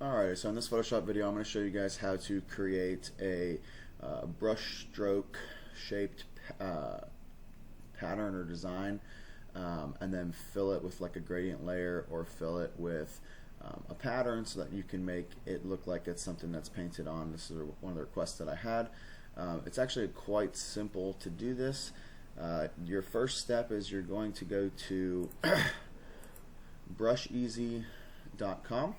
Alright, so in this Photoshop video I'm going to show you guys how to create a brush stroke shaped pattern or design, and then fill it with like a gradient layer or fill it with a pattern so that you can make it look like it's something that's painted on. This is one of the requests that I had. It's actually quite simple to do this. Your first step is you're going to go to brusheasy.com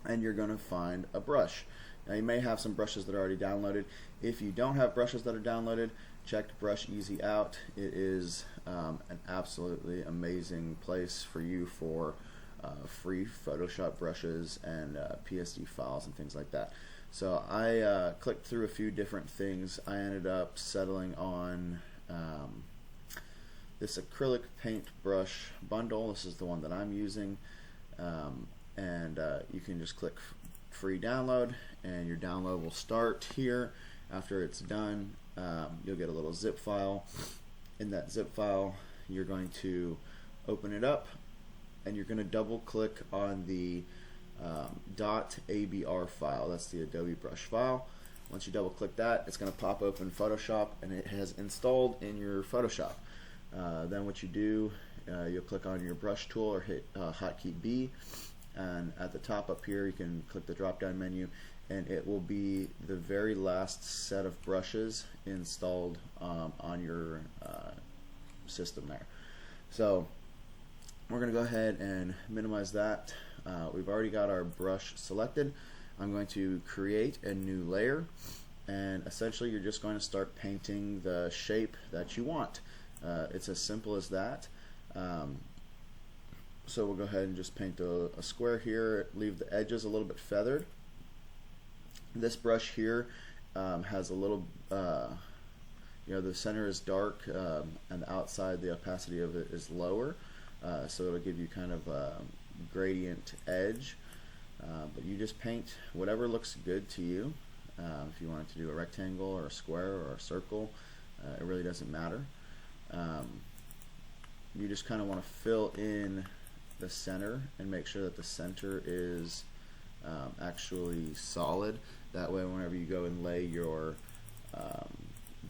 and you're going to find a brush. Now you may have some brushes that are already downloaded. If you don't have brushes that are downloaded, check Brush Easy out. It is an absolutely amazing place for you for free Photoshop brushes and PSD files and things like that. So I clicked through a few different things. I ended up settling on this acrylic paint brush bundle. This is the one that I'm using. And you can just click free download and your download will start here. After it's done, you'll get a little zip file. In that zip file you're going to open it up and you're going to double click on the .abr file. That's the Adobe brush file. Once you double click that, it's going to pop open Photoshop and it has installed in your Photoshop. Then what you do, you'll click on your brush tool or hit hotkey B, and at the top up here you can click the drop down menu and it will be the very last set of brushes installed on your system there. So we're going to go ahead and minimize that. We've already got our brush selected. I'm going to create a new layer and essentially you're just going to start painting the shape that you want. It's as simple as that. So we'll go ahead and just paint a square here, leave the edges a little bit feathered. This brush here has a little, the center is dark and the outside, the opacity of it is lower, so it'll give you kind of a gradient edge. But you just paint whatever looks good to you. If you wanted to do a rectangle or a square or a circle, it really doesn't matter. You just kind of want to fill in the center and make sure that the center is actually solid. That way whenever you go and lay your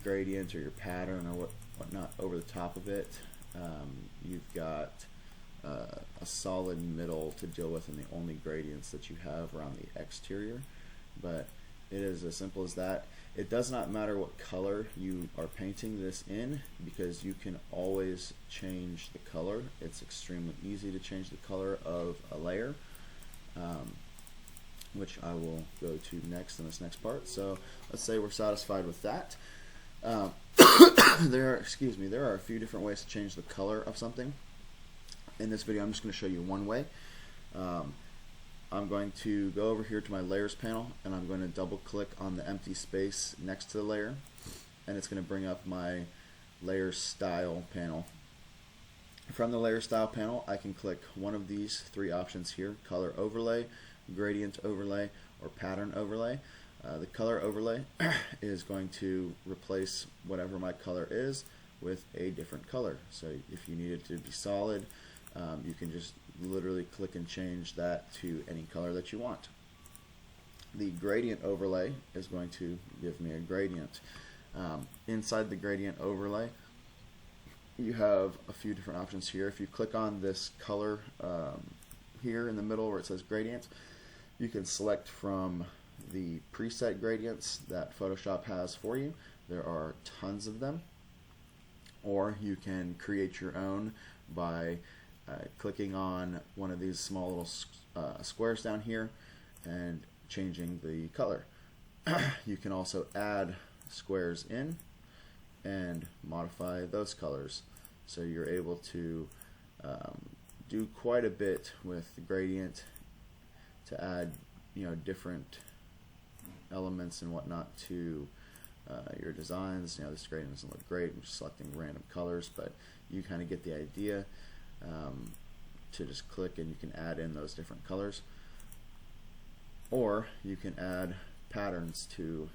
gradient or your pattern or whatnot over the top of it, you've got a solid middle to deal with and the only gradients that you have around the exterior. But it is as simple as that. It does not matter what color you are painting this in because you can always change the color. It's extremely easy to change the color of a layer, which I will go to next in this next part. So let's say we're satisfied with that. There are a few different ways to change the color of something. In this video I'm just going to show you one way. I'm going to go over here to my layers panel and I'm going to double click on the empty space next to the layer and it's going to bring up my layer style panel. From the layer style panel I can click one of these three options here: color overlay, gradient overlay, or pattern overlay. The color overlay is going to replace whatever my color is with a different color. So if you need it to be solid, you can just literally click and change that to any color that you want. The gradient overlay is going to give me a gradient. Inside the gradient overlay you have a few different options here. If you click on this color here in the middle where it says gradient, you can select from the preset gradients that Photoshop has for you. There are tons of them. Or you can create your own by clicking on one of these small little squares down here and changing the color. You can also add squares in and modify those colors. So you're able to do quite a bit with the gradient to add different elements and whatnot to your designs. This gradient doesn't look great, I'm just selecting random colors, but you kind of get the idea. To just click and you can add in those different colors, or you can add patterns to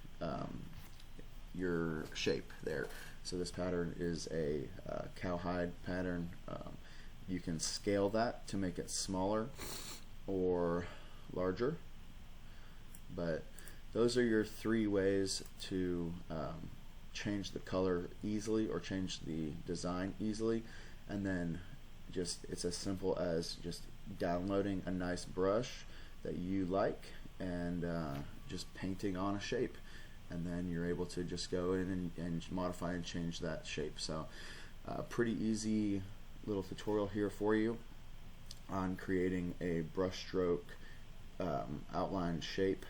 your shape there. So this pattern is a cowhide pattern. You can scale that to make it smaller, or larger. But those are your 3 ways to change the color easily or change the design easily. And then it's as simple as just downloading a nice brush that you like and just painting on a shape, and then you're able to just go in and modify and change that shape. So pretty easy little tutorial here for you on creating a brushstroke outline shape.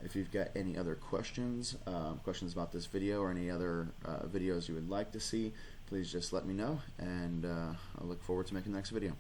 If you've got any other questions about this video or any other videos you would like to see, please just let me know, and I look forward to making the next video.